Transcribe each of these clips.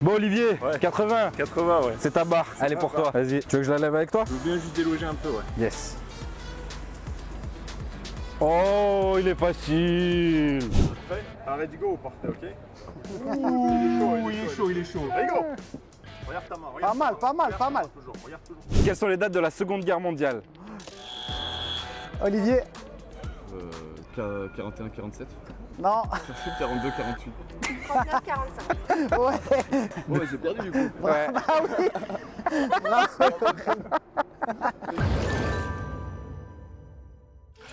Bon Olivier, Ouais. 80. 80, ouais. C'est ta barre, elle est pour toi. Vas-y, tu veux que je la lève avec toi? Je veux bien juste déloger un peu, ouais. Yes. Oh, il est facile. Prêt? Alors, let's go, partez, ok? Ouh, il est chaud, il est chaud. Allez, go! Regarde ta main, regarde. Pas mal, pas mal, pas mal. Toujours, regarde toujours. Quelles sont les dates de la Seconde Guerre mondiale? Olivier, 41, 47. non. 42, 48. 39, 45. Ouais. Ouais, j'ai perdu du coup. Ouais. Ah oui.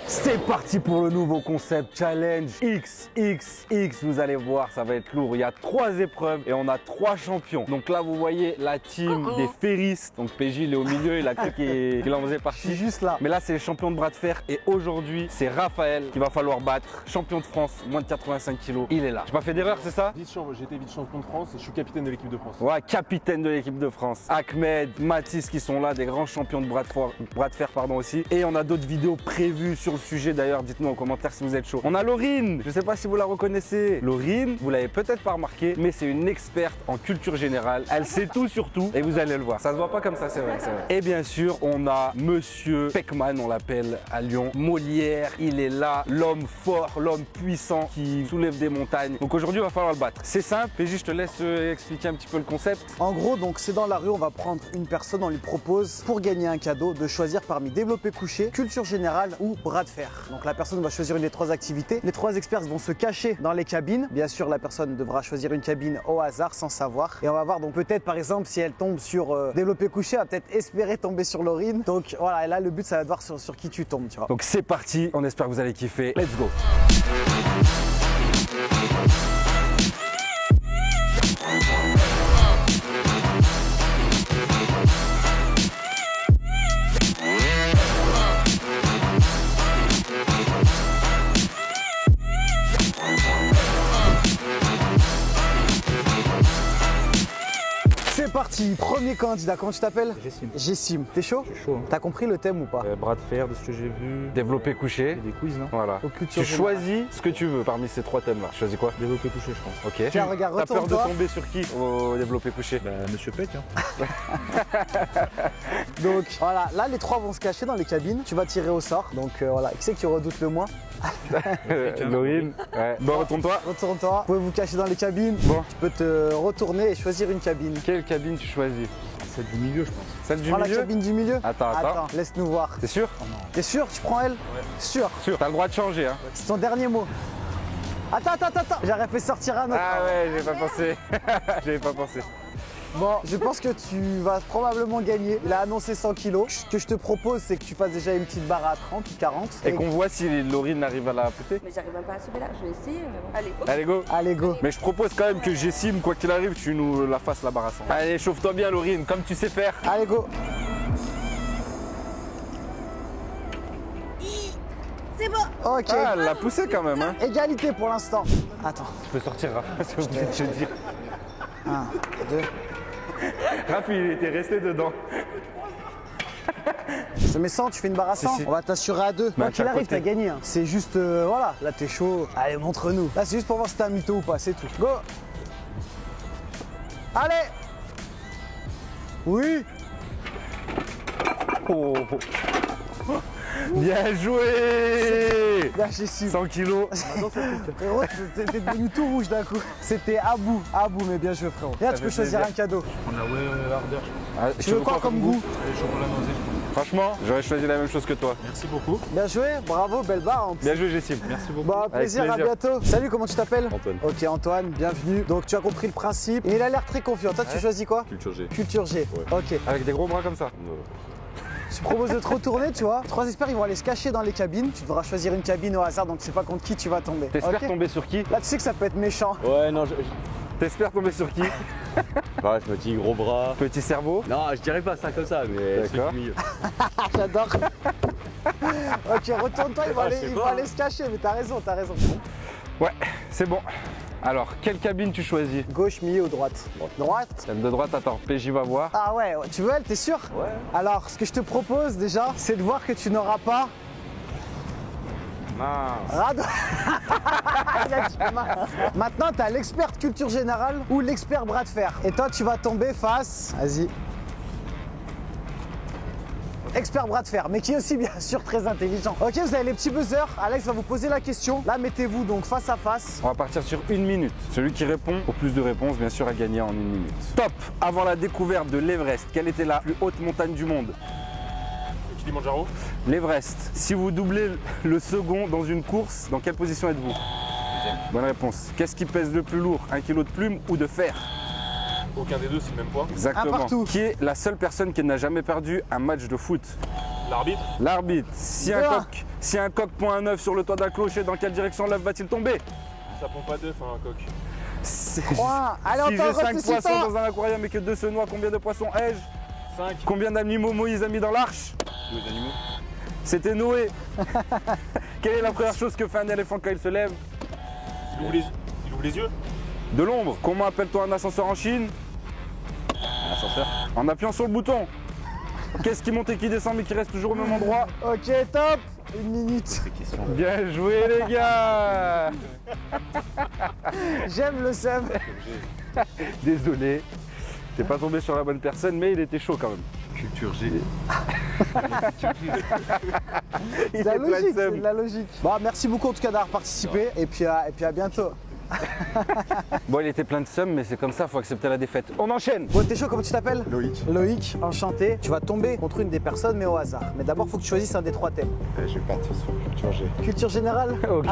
C'est parti pour le nouveau concept challenge XXX. Vous allez voir, ça va être lourd. Il y a 3 épreuves et on a 3 champions. Donc là, vous voyez la team des ferristes. Donc PJ, il est au milieu, il a cru qu'il en faisait Je partie. suis juste là. Mais là, c'est les champions de bras de fer. Et aujourd'hui, c'est Raphaël qu'il va falloir battre. Champion de France, moins de 85 kilos. Il est là. J'ai pas fait d'erreur, c'est ça? J'étais vice-champion de France et je suis capitaine de l'équipe de France. Ouais, capitaine de l'équipe de France. Ahmed, Mathis qui sont là, des grands champions de bras de fer aussi. Et on a d'autres vidéos prévues sur le sujet d'ailleurs. Dites-nous en commentaire si vous êtes chaud. On a Laurine, je sais pas si vous la reconnaissez. Laurine, vous l'avez peut-être pas remarqué, mais c'est une experte en culture générale. Elle sait tout sur tout et vous allez le voir. Ça se voit pas comme ça, c'est vrai, c'est vrai. Et bien sûr, on a Monsieur Pecman, on l'appelle à Lyon. Molière, il est là, l'homme fort, l'homme puissant qui soulève des montagnes. Donc aujourd'hui, il va falloir le battre. C'est simple. PJ, je te laisse expliquer un petit peu le concept. En gros, donc c'est dans la rue, on va prendre une personne, on lui propose pour gagner un cadeau de choisir parmi développé couché, culture générale ou bras de fer. Donc la personne va choisir une des 3 activités. Les 3 experts vont se cacher dans les cabines. Bien sûr, la personne devra choisir une cabine au hasard sans savoir. Et on va voir donc peut-être par exemple si elle tombe sur développé couché, elle va peut-être espérer tomber sur Laurine. Donc voilà, et là le but ça va être de voir sur qui tu tombes, tu vois. Donc c'est parti, on espère que vous allez kiffer. Let's go. C'est parti, premier candidat, comment tu t'appelles? Jessim. Jessim, t'es chaud? Je suis chaud. T'as compris le thème ou pas? Bras de fer, de ce que j'ai vu. Développé couché. Il y a des quiz, non? Voilà. Au culture Tu générale. choisis ce que tu veux parmi ces 3 thèmes là. Tu choisis quoi? Développé couché, je pense. Ok. Tiens, regarde, T'as peur de retourne-toi. tomber sur qui au développé couché? Bah, monsieur Peck, hein. Donc voilà, là les 3 vont se cacher dans les cabines. Tu vas tirer au sort. Donc voilà, qui c'est que tu redoutes le moins? Laurine. Ouais. Bon, retourne-toi. Retourne-toi. Vous pouvez vous cacher dans les cabines. Bon. Tu peux te retourner et choisir une cabine. Quelle cabine tu choisis? Celle du milieu, je pense. Celle du Prends la milieu? cabine du milieu. Attends. Laisse-nous voir. T'es sûr? T'es sûr? Tu prends elle? Sûr. Sûr. T'as le droit de changer, hein. C'est ton dernier mot. Attends. J'aurais fait sortir un autre. Ah ouais, j'ai pas pensé. J'avais pas pensé. Bon, je pense que tu vas probablement gagner. Il a annoncé 100 kilos. Ce que je te propose, c'est que tu fasses déjà une petite barre à 30 ou 40. Et qu'on voit si Laurine arrive à la pousser. Mais j'arrive même pas à soulever là, je vais essayer. Mais bon. Allez, hop. Allez, go. Allez, go. Mais je propose quand même que Jessim, quoi qu'il arrive, tu nous la fasses la barre à 100. Allez, chauffe-toi bien, Laurine, comme tu sais faire. Allez, go. C'est bon. Ok. Ah, elle l'a poussé quand même, hein. Égalité pour l'instant. Attends. Tu peux sortir, Raph. C'est obligé de te dire. 1, 2. Raph, il était resté dedans. Je te mets 100, tu fais une barre à 100. Si. On va t'assurer à 2. Quoi à qu'il chaque arrive, côté. t'as gagné. Hein. C'est juste, voilà, là t'es chaud. Allez, montre-nous. Là, c'est juste pour voir si t'es un mytho ou pas, c'est tout. Go. Allez. Oui. Oh. Bien joué. Là, j'ai 6. 100 kilos. Frérot, t'es devenu tout rouge d'un coup. C'était Abou, mais bien joué, frérot. Là, tu peux fait choisir plaisir. un cadeau. On a ardeur, je pense. Ah, Tu veux quoi comme goût? Allez, chocolat nausée, je pense. Franchement, j'aurais choisi la même chose que toi. Merci beaucoup. Bien joué, bravo, belle barre. Bien joué, Jessim. Merci beaucoup. Bon, plaisir, à bientôt. Salut, comment tu t'appelles? Antoine. Ok, Antoine, bienvenue. Donc, tu as compris le principe. Et il a l'air très confiant. Toi, tu choisis quoi? Culture G. Culture G. Ouais. Ok. Avec des gros bras comme ça. Je te propose de te retourner, tu vois. 3 experts, ils vont aller se cacher dans les cabines. Tu devras choisir une cabine au hasard, donc tu sais pas contre qui tu vas tomber. T'espères Ok. tomber sur qui? Là, tu sais que ça peut être méchant. Ouais, non, T'espères tomber sur qui? pareil, je me dis gros bras. Petit cerveau? Non, je dirais pas ça comme ça, mais D'accord. celui du milieu. Ah, j'adore. Ok, retourne-toi, ils vont Ah, aller, je sais ils pas, vont hein. aller se cacher, mais t'as raison, t'as raison. Ouais, c'est bon. Alors, quelle cabine tu choisis? Gauche, milieu ou droite? Droite. Celle de droite, attends, PJ va voir. Ah ouais, tu veux elle, t'es sûr? Ouais. Alors, ce que je te propose déjà, c'est de voir que tu n'auras pas Mince. Radouane. Il a dit mince. Maintenant, tu as l'expert culture générale ou l'expert bras de fer. Et toi, tu vas tomber face. Vas-y. Expert bras de fer, mais qui est aussi bien sûr très intelligent. Ok, vous avez les petits buzzers. Alex va vous poser la question. Là, mettez-vous donc face à face. On va partir sur 1 minute. Celui qui répond au plus de réponses, bien sûr, a gagné en 1 minute. Top! Avant la découverte de l'Everest, quelle était la plus haute montagne du monde? Kilimanjaro. L'Everest. Si vous doublez le second dans une course, dans quelle position êtes-vous? Bonne réponse. Qu'est-ce qui pèse le plus lourd? 1 kilo de plume ou de fer? Aucun des deux, c'est le même poids. Exactement. Un partout. Qui est la seule personne qui n'a jamais perdu un match de foot? L'arbitre. L'arbitre. Si un coq pond un œuf sur le toit d'un clocher, dans quelle direction l'œuf va-t-il tomber? Ça prend pas d'œuf, un coq. Si 3. Allez, j'ai encore 5 réfléchis poissons pas. dans un aquarium et que 2 se noient, combien de poissons ai-je? 5. Combien d'animaux Moïse a mis dans l'arche? 2 animaux. C'était Noé. Quelle est la première chose que fait un éléphant quand il se lève? Il ouvre les yeux. De l'ombre. Comment appelle-t-on un ascenseur en Chine? Un ascenseur. En appuyant sur le bouton. Qu'est-ce qui monte et qui descend mais qui reste toujours au même endroit? Ok, top. 1 minute. Bien joué les gars. J'aime le seum. Désolé. T'es pas tombé sur la bonne personne, mais il était chaud quand même. Culture G. C'est de la logique, c'est de la logique. Bon, merci beaucoup en tout cas d'avoir participé et puis à bientôt. Bon, il était plein de seum, mais c'est comme ça, faut accepter la défaite. On enchaîne. Bon, t'es chaud, comment tu t'appelles? Loïc. Loïc, enchanté. Tu vas tomber contre une des personnes, mais au hasard. Mais d'abord, faut que tu choisisses un des 3 thèmes. Je vais partir sur Culture G. Culture générale. Ok.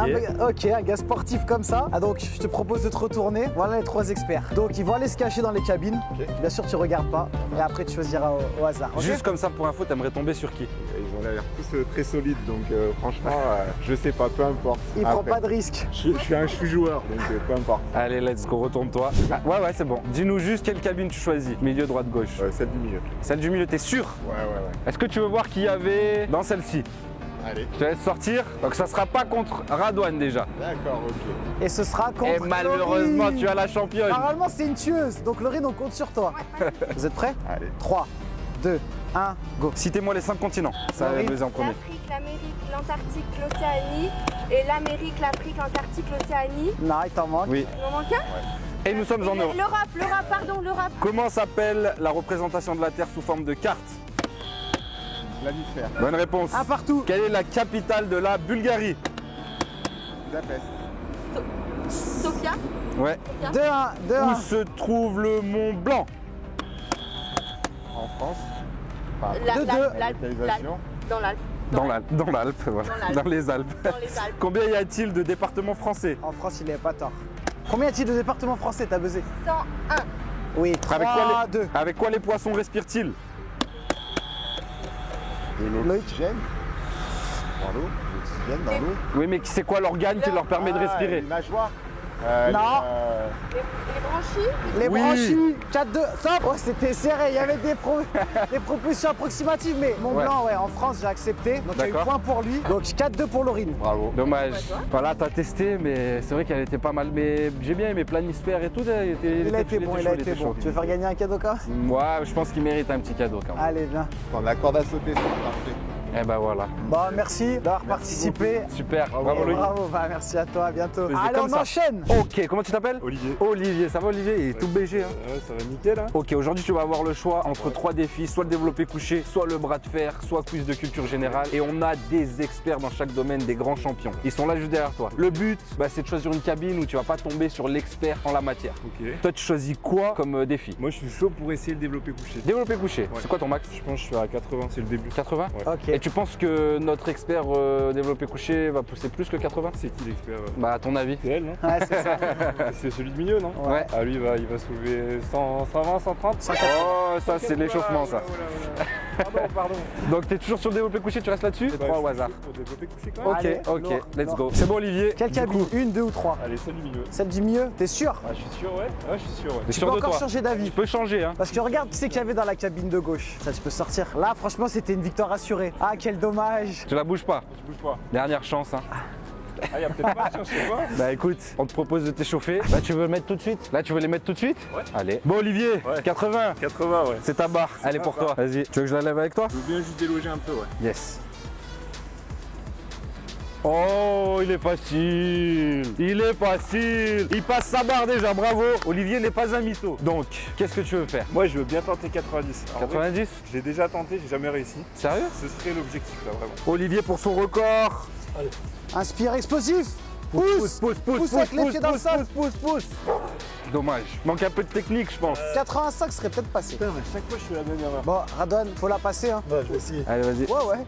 Ok, un gars sportif comme ça. Ah, donc, je te propose de te retourner. Voilà les 3 experts. Donc, ils vont aller se cacher dans les cabines. Ok. Bien sûr, tu regardes pas. Et après, tu choisiras au hasard. Ok. Juste comme ça, pour info, t'aimerais tomber sur qui? Ils ont l'air tous très solides, donc franchement, je sais pas, peu importe. Il prend Après, pas de risque. je suis joueur, donc peu importe. Allez, let's go, retourne-toi. Ah, ouais, c'est bon. Dis-nous juste quelle cabine tu choisis. Milieu, droite, gauche. Celle du milieu. Celle du milieu, t'es sûr? Ouais. Est-ce que tu veux voir qui y avait dans celle-ci? Allez. Je te laisse sortir. Donc ça sera pas contre Radouane déjà. D'accord, ok. Et ce sera contre. Et malheureusement, Laurine. tu as la championne. Normalement, c'est une tueuse. Donc, Laurine, on compte sur toi. Vous êtes prêts? Allez. 3, 2, 1, go. Citez-moi les 5 continents. Ça va Laurine. baiser en premier. L'Afrique, l'Amérique, l'Antarctique, l'Océanie. Et l'Amérique, l'Afrique, l'Antarctique, l'Océanie. Non, il t'en manque. Oui. Il m'en manque un? Et nous sommes en Europe. L'Europe, pardon, l'Europe. Comment s'appelle la représentation de la Terre sous forme de carte? L'hémisphère. Bonne réponse. Un partout. Quelle est la capitale de la Bulgarie? Budapest. Sofia. Ouais. 2, 1, 2, Où 1. se trouve le Mont Blanc? En France. Enfin, Deux, deux. L'Alpe. localisation. Dans l'Alpe. Dans l'Alpe, voilà. l'Alpe. Dans les Alpes. Dans les Alpes. Combien y a-t-il de départements français? En France, il n'est pas tort. Combien y a-t-il de départements français? T'as buzzé? 101. Oui, 3, Avec 2. Avec quoi les poissons respirent-ils? De l'oxygène. Dans l'eau. L'oxygène dans l'eau. Oui, mais c'est quoi l'organe qui leur permet de respirer? Les nageoires. Non. Les branchies. Les Oui. branchies, 4, 2, stop. Oh, c'était serré, il y avait des propositions approximatives, mais Mont Ouais. Blanc, ouais, en France, j'ai accepté. Donc, il y a eu D'accord. point pour lui. Donc, 4-2 pour Laurine. Bravo. Dommage. Ouais, toi. Voilà, t'as testé, mais c'est vrai qu'elle était pas mal. Mais j'ai bien aimé Planisphère et tout. Il a été bon, il a été bon. Tu veux faire gagner un cadeau quand même? Moi, je pense qu'il mérite un petit cadeau quand même. Allez, viens. Quand la corde à sauter, c'est parfait. Eh ben voilà. Bon, merci d'avoir participé. Super. Bravo, Bravo, Loïc. Bravo, bah, merci à toi, à bientôt. C'est Allez, comme on ça. enchaîne. Ok, comment tu t'appelles? Olivier. Olivier, ça va Olivier? Il est tout BG hein. Ouais, ça va nickel, hein. Ok, aujourd'hui tu vas avoir le choix entre 3 défis, soit le développé couché, soit le bras de fer, soit quiz de culture générale. Et on a des experts dans chaque domaine, des grands champions. Ils sont là juste derrière toi. Le but, c'est de choisir une cabine où tu vas pas tomber sur l'expert en la matière. Ok. Toi, tu choisis quoi comme défi? Moi, je suis chaud pour essayer le développé couché. Développé couché, Ouais. c'est quoi ton max? Je pense que je suis à 80, c'est le début. 80? Ouais. Ok. Et tu penses que notre expert développé couché va pousser plus que 80? C'est qui l'expert Bah à ton avis? C'est elle, non? Ouais, c'est ça. C'est celui de milieu, non? Ouais. Ah, lui, il va soulever 120, 130. Oh, ça c'est l'échauffement ça. Pardon. Donc t'es toujours sur le développé couché, tu restes là-dessus? Bah, 3 je au suis hasard. chaud pour développer couché quand même. Ok, Allez, ok, lourd, let's lourd. go. C'est bon Olivier? Quelle Du cabine? coup, 1, 2 ou 3? Allez, celle du milieu. Celle du milieu, t'es sûr? Ah, je suis sûr, ouais. Ouais, je suis sûr, ouais. t'es Tu sûr peux de encore toi? changer d'avis. Tu peux changer hein. Parce que regarde qui c'est qu'il y avait dans la cabine de gauche. Ça, tu peux sortir. Là, franchement, c'était une victoire assurée. Ah, quel dommage. Tu la bouges pas. Je bouge pas. Dernière chance hein. Ah, y'a peut-être pas, je sais pas. Bah écoute, on te propose de t'échauffer. Bah tu veux le mettre tout de suite? Là tu veux les mettre tout de suite? Ouais. Allez. Bon Olivier, Ouais. 80. 80, ouais. C'est ta barre. Elle est pour toi. Vas-y. Tu veux que je la lève avec toi? Je veux bien juste déloger un peu, ouais. Yes. Oh, il est facile. Il est facile. Il passe sa barre déjà, bravo. Olivier n'est pas un mytho. Donc, qu'est-ce que tu veux faire? Moi, je veux bien tenter 90. En vrai, 90? je l'ai déjà tenté, j'ai jamais réussi. Sérieux? Ce serait l'objectif là, vraiment. Olivier pour son record. Inspire explosif. Pousse. Pousse avec les pieds dans le sac. pousse. Dommage. Manque un peu de technique, je pense. 85 serait peut-être passé. Putain, à chaque fois, je fais la même erreur. Bon, Radon, faut la passer, hein. Ouais, je vais essayer. Allez, vas-y. Ouais.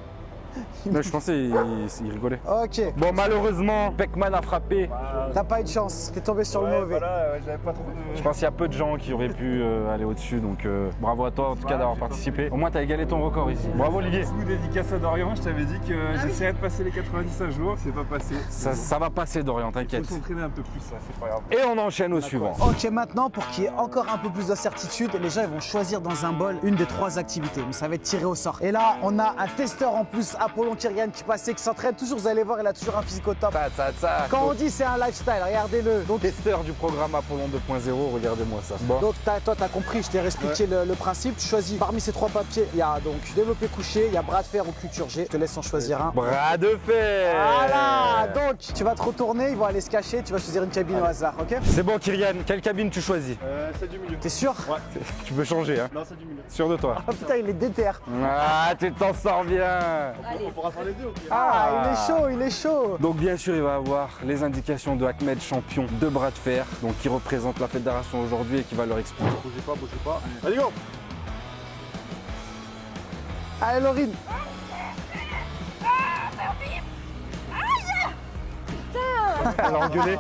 Non, je pensais il rigolait. Ok. Bon, malheureusement, Beckman a frappé. T'as pas eu de chance. T'es tombé sur le mauvais. Voilà, j'avais pas trop de... Je pense qu'il y a peu de gens qui auraient pu aller au-dessus, donc bravo à toi en tout cas d'avoir participé. Au moins, t'as égalé ton record ici. Bravo Olivier. Sous dédicace à Dorian, je t'avais dit que j'essaierais de passer les 90 un jour, c'est pas passé. Ça va passer, Dorian, Il t'inquiète. faut s'entraîner un peu plus, ça, c'est pas grave. Et on enchaîne au suivant. Ok, maintenant, pour qu'il y ait encore un peu plus d'incertitude, les gens ils vont choisir dans un bol une des 3 activités. Mais ça va être tiré au sort. Et là, on a un testeur en plus, Apollon Kyrian, qui passait, qui s'entraîne toujours. Vous allez voir, il a toujours un physique au top. Quand on dit c'est un lifestyle, regardez-le. Donc, Testeur du programme Apollon 2.0, regardez-moi ça. Bon. toi, t'as compris, je t'ai expliqué le principe. Tu choisis parmi ces 3 papiers, il y a donc développé couché, il y a bras de fer ou culture G. Je te laisse en choisir un. Bras de fer. Voilà, donc tu vas te retourner, ils vont aller se cacher, tu vas choisir une cabine au hasard, ok? C'est bon, Kyrian, quelle cabine tu choisis? C'est du milieu. T'es sûr? Ouais. Tu peux changer, hein? Non, c'est du milieu. Sûr de toi? Ah putain, il est déter. Ah, tu t'en sors bien. On pourra faire les deux, ok. Ah, il est chaud. Donc bien sûr, il va avoir les indications de Ahmed, champion de bras de fer, donc qui représente la fédération aujourd'hui et qui va leur expliquer. Bougez pas. Allez, go. Allez, Laurine. Elle a engueulé.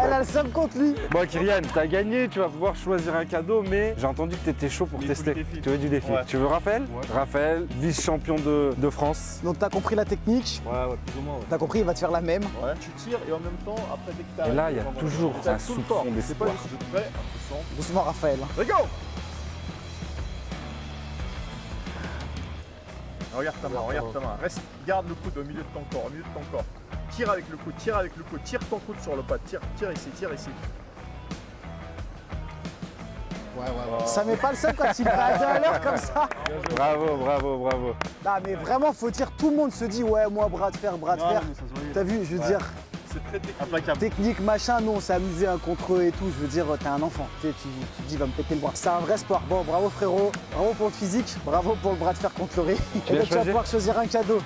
Elle a le seum contre lui. Bon, Kyrian, t'as gagné, tu vas pouvoir choisir un cadeau, mais j'ai entendu que t'étais chaud pour Il faut tester. du défi. Tu veux du défi? Ouais. Tu veux Raphaël? Ouais. Raphaël, vice-champion de France. Donc t'as compris la technique, Ouais, plus ou moins. t'as compris, il va te faire la même. Ouais. Tu tires et en même temps, après dès que t'as. Et là, il y a toujours un soupçon C'est d'espoir. pas juste de près, un peu sans. Doucement, Raphaël. Allez, go. Regarde ta main, reste, garde le coude au milieu de ton corps, Tire avec le coude, tire ton coude sur le pas, tire ici. Ça met pas le seum quand il va à 2 à l'heure comme ça. Bravo. Non mais vraiment, faut dire, tout le monde se dit, ouais, moi, bras de fer. T'as vu, je veux dire, C'est très technique. technique, machin, nous on s'est amusé un contre eux et tout, je veux dire, t'es un enfant. Tu te dis, il va me péter le bras. C'est un vrai sport. Bon, bravo frérot, bravo pour le physique, bravo pour le bras de fer contre Laurie. Et vas là, tu vas choisir pouvoir choisir un cadeau.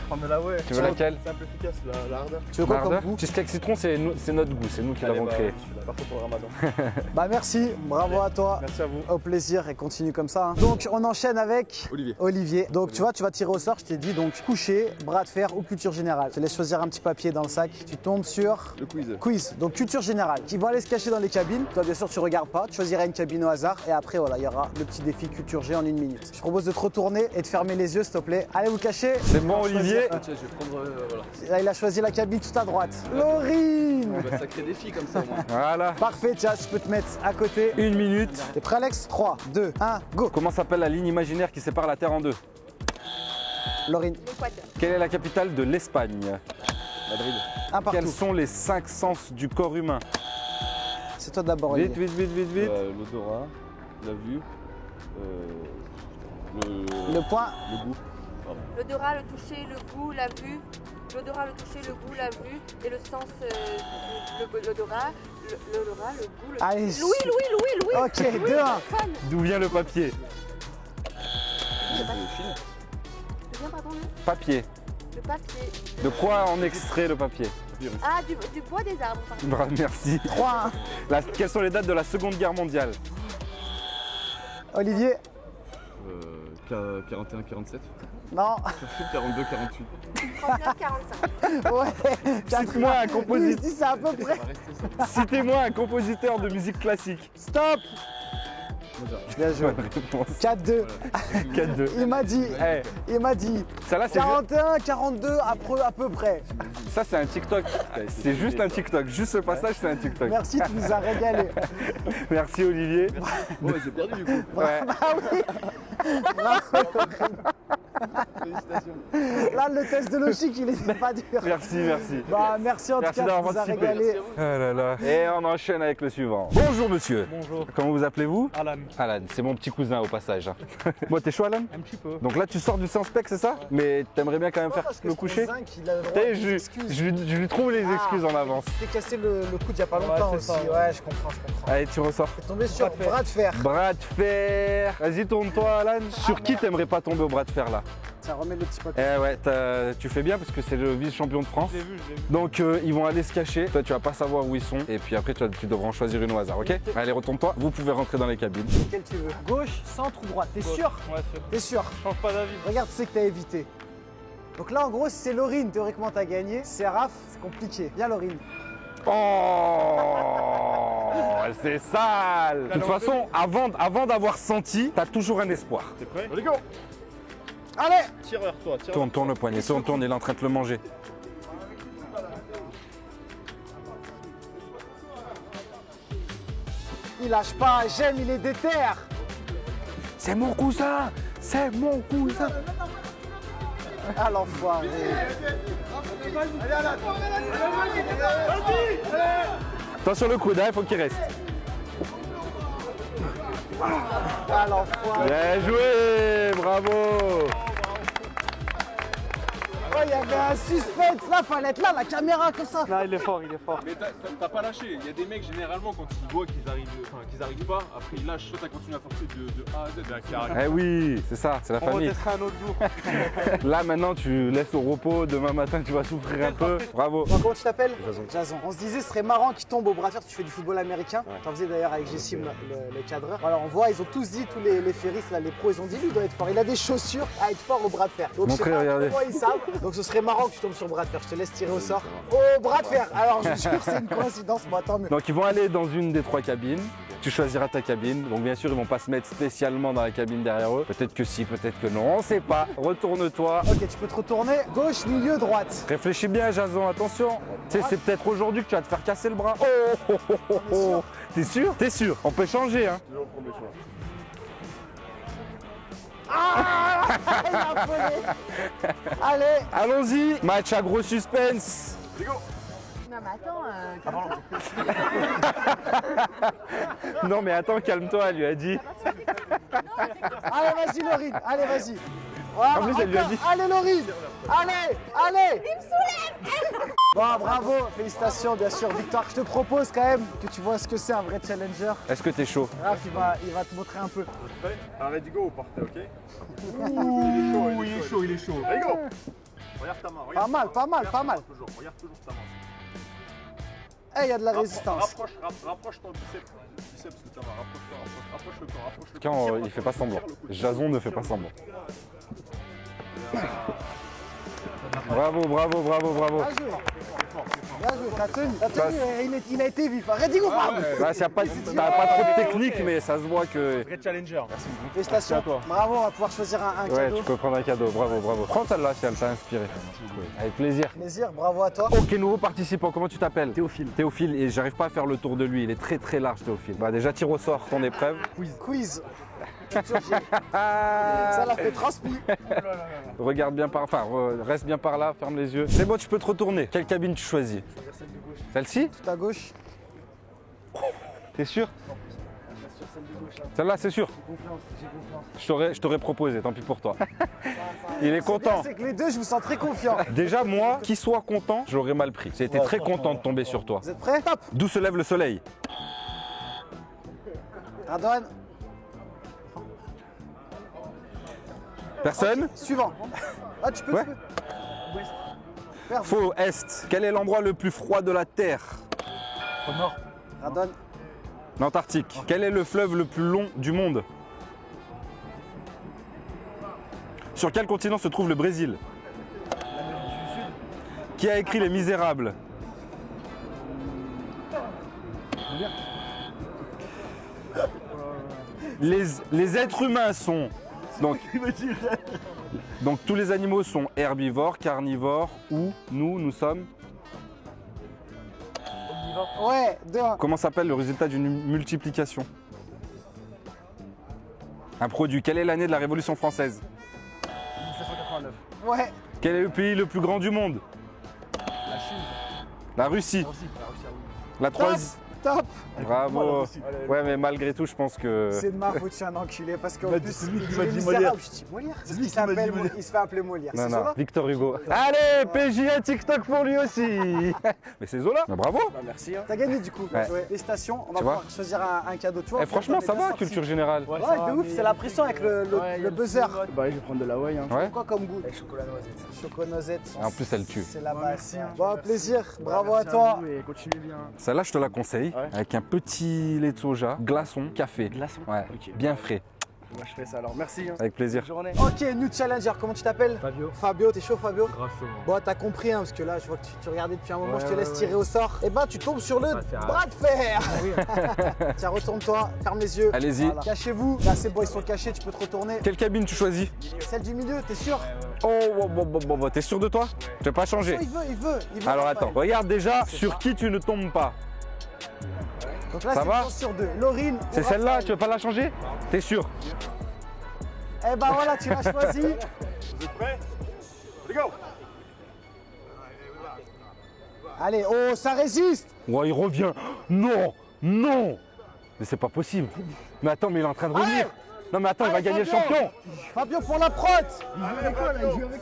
Prends-la, ouais. Tu veux laquelle? Simple, efficace, la hardeur. Tu veux quoi comme Lardeur goût? Cheesecake citron, c'est notre goût, c'est nous qui l'avons créé. Parfait pour le ramadan. Bah merci, bravo à toi. Merci à vous. Au plaisir et continue comme ça. Hein. Donc on enchaîne avec Olivier. Donc tu vois, tu vas tirer au sort, je t'ai dit donc coucher, bras de fer ou culture générale. Je te laisse choisir un petit papier dans le sac. Tu tombes sur Le quiz. quiz, donc culture générale. Qui vont aller se cacher dans les cabines. Toi bien sûr tu regardes pas, tu choisiras une cabine au hasard et après voilà, il y aura le petit défi culture G en 1 minute. Je propose de te retourner et de fermer les yeux s'il te plaît. Allez vous cacher. C'est bon, Olivier? Tiens, je vais prendre. Voilà. Là, il a choisi la cabine tout à droite. Laurine. Sacré défi comme ça, moi. Voilà. Parfait, tiens, je peux te mettre à côté. 1 minute. T'es prêt Alex? 3, 2, 1, go. Comment s'appelle la ligne imaginaire qui sépare la Terre en deux? Laurine, L'Équateur. Quelle est la capitale de l'Espagne? Madrid. un Quels partout. sont les 5 sens du corps humain? C'est toi d'abord Vite, Olivier. vite. L'odorat, la vue, Le point. le goût. L'odorat, le toucher, le goût, la vue. L'odorat, le toucher, le goût, la vue. Et le sens, l'odorat, le goût, le... Allez. Louis. Ok, 2, 1. Fan. D'où vient le papier? Le bien, pardon, Papier. le papier. De quoi on extrait le papier? Ah, du bois des arbres, pardon. Bravo, merci. 3, 1. Quelles sont les dates de la Seconde Guerre mondiale? Olivier. 41, 47. Non. 42, 48. 39, 45. Ouais. Cite-moi un compositeur. Il se dit c'est à peu près. Citez-moi un compositeur de musique classique. Stop. Bien joué. Bonne réponse. 4-2. 4-2. Il m'a dit. Ça là, c'est 41, 42, après à peu près. ça, c'est un TikTok. C'est juste un TikTok. Juste ce passage, c'est un TikTok. Merci, tu nous as régalé. Merci Olivier. Bon, j'ai perdu du coup. Ouais. Ah oui. Bravo. Félicitations. Là, le test de logique, il était pas dur. Merci, merci. Bah, merci en Merci tout cas, d'avoir tu nous as participé. régalé. Ah là là. Et on enchaîne avec le suivant. Bonjour monsieur. Bonjour, Comment vous appelez-vous? Alan. Alan, c'est mon petit cousin au passage. hein. Moi, t'es chaud Alan? Un petit peu. Donc là, tu sors du Sanspec, c'est ça? Mais t'aimerais bien quand même faire Parce que le ton coucher? zinc, il a le droit T'es, de s'excuser. je lui trouve les excuses en avance. Tu t'es cassé le coude il y a pas longtemps c'est aussi. ça, ouais. Ouais, je comprends. Allez, tu ressors. T'es tombé sur Bras de fer. bras de fer. Bras de fer. Vas-y, tourne-toi Alan. Sur qui t'aimerais pas tomber au bras de fer là? Tiens, remets le petit papier. Eh ouais, tu fais bien parce que c'est le vice-champion de France. Je l'ai vu. Donc ils vont aller se cacher. Toi, tu vas pas savoir où ils sont. Et puis après, tu devras en choisir une au hasard, ok? Allez, retourne-toi. Vous pouvez rentrer dans les cabines. Quel tu veux? Gauche, centre ou droite? T'es sûr? Ouais, sûr. T'es sûr? Change pas d'avis. Regarde, tu sais que t'as évité. Donc là, en gros, si c'est Laurine, théoriquement, t'as gagné. Si c'est Raph, c'est compliqué. Viens, Laurine. Oh, c'est sale. De toute façon, avant d'avoir senti, t'as toujours un espoir. T'es prêt? Allez, go. Allez! Tire vers toi, tire. Tourne le poignet, tourne, il est en train de le manger. Il lâche pas, j'aime, il est déter. C'est mon cousin. C'est mon cousin. Ah, l'enfoiré. Attention le coude, il faut qu'il reste. Ah, l'enfoiré. Bien joué, bravo. Oh, il y avait un suspense là, fallait être là, la caméra comme ça. Non, il est fort. Mais t'as pas lâché. Il y a des mecs généralement quand ils voient qu'ils arrivent pas, après ils lâchent, soit t'as continué à forcer de A à Z. Eh oui, c'est ça, c'est la On famille. retestera un autre jour. Là maintenant tu laisses au repos, demain matin tu vas souffrir un peu. Bravo. Bon, comment tu t'appelles? Jason. On se disait ce serait marrant qu'il tombe au bras de fer, tu fais du football américain. T'en faisais d'ailleurs avec Jessim, le cadreur. Alors on voit, ils ont tous dit, tous les ferristes, là, les pros, ils ont dit lui il doit être fort. Il a des chaussures à être fort au bras de fer. Donc je sais Montrez, pas regardez. comment ils savent. Donc ce serait marrant que tu tombes sur le bras de fer. Je te laisse tirer au sort. Au bras de fer. Alors je jure c'est une coïncidence, moi tant mieux. Donc ils vont aller dans une des 3 cabines. Tu choisiras ta cabine. Donc bien sûr ils vont pas se mettre spécialement dans la cabine derrière eux. Peut-être que si, peut-être que non, on sait pas. Retourne-toi. Ok, tu peux te retourner. Gauche, milieu, droite. Réfléchis bien Jason, attention. Tu sais, c'est peut-être aujourd'hui que tu vas te faire casser le bras. Oh. T'es sûr? T'es sûr? On peut changer hein. Ah il a volé. Allez. Allons-y. Match à gros suspense. Non mais attends, Non mais attends, calme-toi, elle lui a dit. Allez, vas-y, Laurine. Allez, vas-y. Voilà, En plus, elle lui a encore. dit. Allez, Laurine. Allez. Il me soulève. Bon, bravo. Félicitations, bien sûr, victoire. Je te propose quand même que tu vois ce que c'est un vrai challenger. Est-ce que t'es chaud? Raph, il va te montrer un peu. Prêt? Arrête, go, vous partez, ok? Ouh, il est chaud. Allez, go. Regarde ta main, regarde. Pas mal, ta pas main. mal, Regarde pas ta main mal. toujours, regarde toujours ta main. Eh, il y a de la résistance. Rapproche ton biceps de ta main, rapproche le corps, rapproche le corps. Quand Tire il le fait coude, pas semblant. tire le coude. Jason ne fait pas semblant. Bravo. Bien joué. Bien joué, t'as tenu. Il a été vif. Arrête, dis-moi. Là, t'as pas trop de technique, mais ça se voit que. Vrai challenger. Félicitations. à toi. Bravo, on va pouvoir choisir un Ouais, cadeau. tu peux prendre un cadeau. Bravo. Prends celle-là si elle t'a inspiré. Avec plaisir. Plaisir, bravo à toi. Ok, nouveau participant, comment tu t'appppelles? Théophile, et j'arrive pas à faire le tour de lui, il est très large Théophile. Bah déjà tire au sort ton épreuve. Quiz. Ça l'a fait transpi. Regarde bien par, enfin reste bien par là, ferme les yeux. C'est bon, tu peux te retourner. Quelle cabine tu choisis? Celle-ci? Tout à gauche. T'es sûr? Celle-là, c'est sûr. Je t'aurais proposé, tant pis pour toi. Il est content. C'est que les deux, je vous sens très confiant. Déjà, moi, qui soit content, j'aurais mal pris. J'ai été très content de tomber sur toi. Vous êtes prêts? Top. D'où se lève le soleil? Radouane. Personne? Suivant. Ah, tu peux. Ouais. Tu peux. Vert. Faux, Est. Quel est l'endroit le plus froid de la Terre? Au nord. Radouane. L'Antarctique. Quel est le fleuve le plus long du monde? Sur quel continent se trouve le Brésil? Qui a écrit Les Misérables? Les êtres humains sont... Donc tous les animaux sont herbivores, carnivores, ou nous sommes... Ouais, 2-1. Comment s'appelle le résultat d'une multiplication? Un produit. Quelle est l'année de la Révolution française? 1789. Ouais. Quel est le pays le plus grand du monde? La Chine. La Russie. La Top, troisième. top. Bravo. Ouais, mais malgré tout, je pense que. C'est de ma faute, je suis un enculé. Parce qu'en m'a plus, dit- c'est lui il qui dit m'a Les dit Misérables. Molière. Je dis Molière. C'est C'est ce lui qu'il qui m'a dit s'appelle. Molière. Il se fait appeler Molière. Non, C'est non, Zola? Victor Hugo. Allez, PJ un TikTok pour lui aussi. Mais c'est Zola. Bah, bravo. Bah, merci. Hein. T'as gagné du coup. Ouais. Ouais. Félicitations. On va Tu vois pouvoir choisir un cadeau. Tu vois, Eh, franchement, on est ça bien va, sortis. culture générale. Ouais, de ouf. C'est la pression avec le buzzer. Bah, je vais prendre de la Hawaii. Hein. Ouais. Quoi comme goût? Chocolat noisette. Chocolat noisette. En plus, elle tue. C'est la base. Merci, hein. Bon, plaisir. Bravo à Merci toi. vous et continuez bien. Celle-là, je te la conseille. Ouais. Avec un petit lait de soja, glaçon, café. Glaçon. Ouais. Ok. Bien frais. Moi, je fais ça alors. Merci. Hein. Avec plaisir. Bonne journée. Ok, new challenger. Comment tu t'appelles? Fabio. Fabio, t'es chaud, Fabio? Grave chaud. Bon, t'as compris, hein, parce que là, je vois que tu regardais depuis un moment, Ouais, je te laisse ouais, tirer au sort. Et ben, tu tombes sur le bras de fer. Tiens, retourne-toi, ferme les yeux. Allez-y. Voilà. Cachez-vous. Là, c'est bon, ils sont cachés, tu peux te retourner. Quelle cabine tu choisis? Celle du milieu, t'es sûr? Oh, bon, t'es sûr de toi? Tu veux pas changer? Il veut. Alors Raphaël. attends, regarde déjà C'est sur ça. qui tu ne tombes pas. Donc là, Ça c'est va une chance sur deux. Laurine. ou C'est celle-là, Raphaël. tu veux pas la changer? T'es sûr? Eh ben voilà, tu l'as choisi. Vous êtes prêts? Let's go! Allez, oh, ça résiste. Ouais, il revient. Non. Mais c'est pas possible. Mais attends, mais il est en train de revenir. Non mais attends, il va Allez, gagner le Fabio. champion. Fabio pour la prod. Allez, Fabio! C'est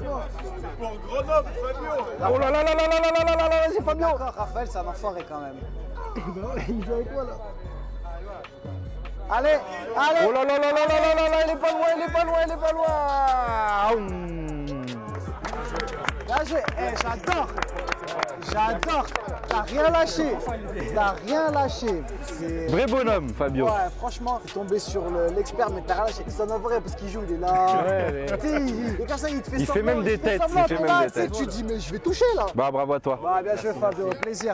pour Grenoble, Fabio! Oh là là là là là là là là là, vas-y Fabio. D'accord, Raphaël, c'est un enfoiré quand même. Il joue avec moi là. Allez. Oh là là là là là là là, il est pas loin. Bien joué. Eh, j'adore. T'as rien lâché. C'est- Vrai bonhomme, Fabio. Ouais, franchement, t'es tombé sur l'expert, mais t'as rien lâché. C'est un vrai parce qu'il joue, il est là. Tu sais, il comme ça, il te fait Il fait semblant, même des têtes, semblant, il fait t'es même là, des tu sais, têtes. Tu te dis, mais je vais toucher là. Bah bravo à toi. Bah, bien joué, Fabio, plaisir.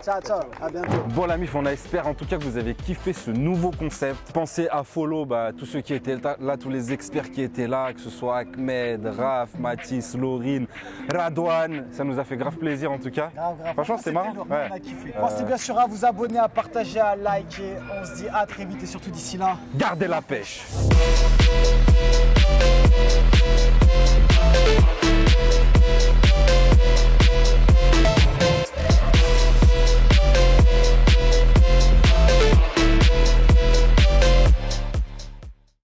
Ciao, à bientôt. Bon la mif, on espère en tout cas que vous avez kiffé ce nouveau concept. Pensez à follow tous ceux qui étaient là, tous les experts qui étaient là, que ce soit Ahmed, Raph, Mathis, Laurine, Radouane. Ça nous a fait grave plaisir en tout cas. Grave. Franchement, c'est C'était marrant. lourd, Ouais. on a kiffé. Pensez bien sûr à vous abonner, à partager, à liker. On se dit à très vite et surtout d'ici là. Gardez la pêche.